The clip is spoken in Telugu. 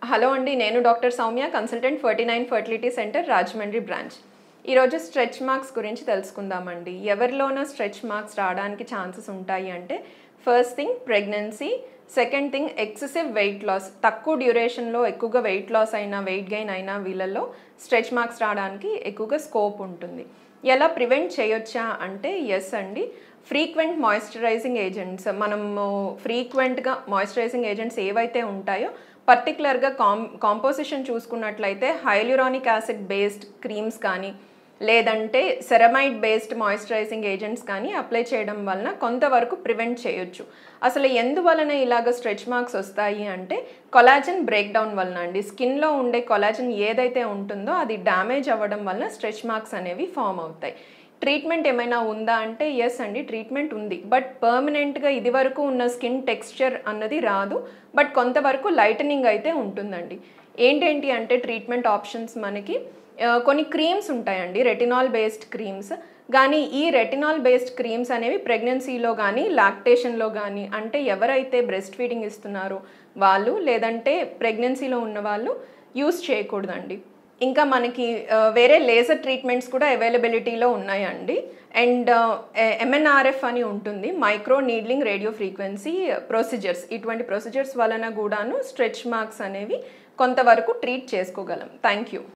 హలో అండి, నేను doctor Soumya, consultant 49 fertility centre Rajahmundry branch. ఈరోజు స్ట్రెచ్ మార్క్స్ గురించి తెలుసుకుందామండి. ఎవరిలోనో స్ట్రెచ్ మార్క్స్ రావడానికి ఛాన్సెస్ ఉంటాయి అంటే first thing pregnancy, second thing excessive weight loss. తక్కువ డ్యూరేషన్లో ఎక్కువగా వెయిట్ లాస్ అయినా వెయిట్ గెయిన్ అయినా వీళ్ళల్లో స్ట్రెచ్ మార్క్స్ రావడానికి ఎక్కువగా స్కోప్ ఉంటుంది. ఎలా ప్రివెంట్ చేయొచ్చా అంటే ఎస్ అండి, ఫ్రీక్వెంట్ మాయిశ్చరైజింగ్ ఏజెంట్స్, మనము ఫ్రీక్వెంట్గా మాయిశ్చరైజింగ్ ఏజెంట్స్ ఏవైతే ఉంటాయో పర్టికులర్గా కాంపోజిషన్ చూసుకున్నట్లయితే హైల్యూరానిక్ యాసిడ్ బేస్డ్ క్రీమ్స్ కానీ లేదంటే సెరమైడ్ బేస్డ్ మాయిశ్చరైజింగ్ ఏజెంట్స్ కానీ అప్లై చేయడం వలన కొంతవరకు ప్రివెంట్ చేయొచ్చు. అసలు ఎందువలన ఇలాగ స్ట్రెచ్ మార్క్స్ వస్తాయి అంటే కొలాజన్ బ్రేక్ డౌన్ వలన అండి. స్కిన్లో ఉండే కొలాజన్ ఏదైతే ఉంటుందో అది డ్యామేజ్ అవ్వడం వలన స్ట్రెచ్ మార్క్స్ అనేవి ఫామ్ అవుతాయి. ట్రీట్మెంట్ ఏమైనా ఉందా అంటే ఎస్ అండి, ట్రీట్మెంట్ ఉంది. బట్ పర్మనెంట్గా ఇది వరకు ఉన్న స్కిన్ టెక్స్చర్ అన్నది రాదు. బట్ కొంతవరకు లైటనింగ్ అయితే ఉంటుందండి. ఏంటేంటి అంటే ట్రీట్మెంట్ ఆప్షన్స్ మనకి కొన్ని క్రీమ్స్ ఉంటాయండి, రెటినాల్ బేస్డ్ క్రీమ్స్. కానీ ఈ రెటినాల్ బేస్డ్ క్రీమ్స్ అనేవి ప్రెగ్నెన్సీలో కానీ లాక్టేషన్లో కానీ, అంటే ఎవరైతే బ్రెస్ట్ ఫీడింగ్ ఇస్తున్నారో వాళ్ళు లేదంటే ప్రెగ్నెన్సీలో ఉన్న వాళ్ళు యూస్ చేయకూడదండి. ఇంకా మనకి వేరే లేజర్ ట్రీట్మెంట్స్ కూడా అవైలబిలిటీలో ఉన్నాయండి. అండ్ MNRF అని ఉంటుంది, micro needling radio frequency procedures. ఇటువంటి ప్రొసీజర్స్ వలన కూడాను స్ట్రెచ్ మార్క్స్ అనేవి కొంతవరకు ట్రీట్ చేసుకోగలం. Thank you.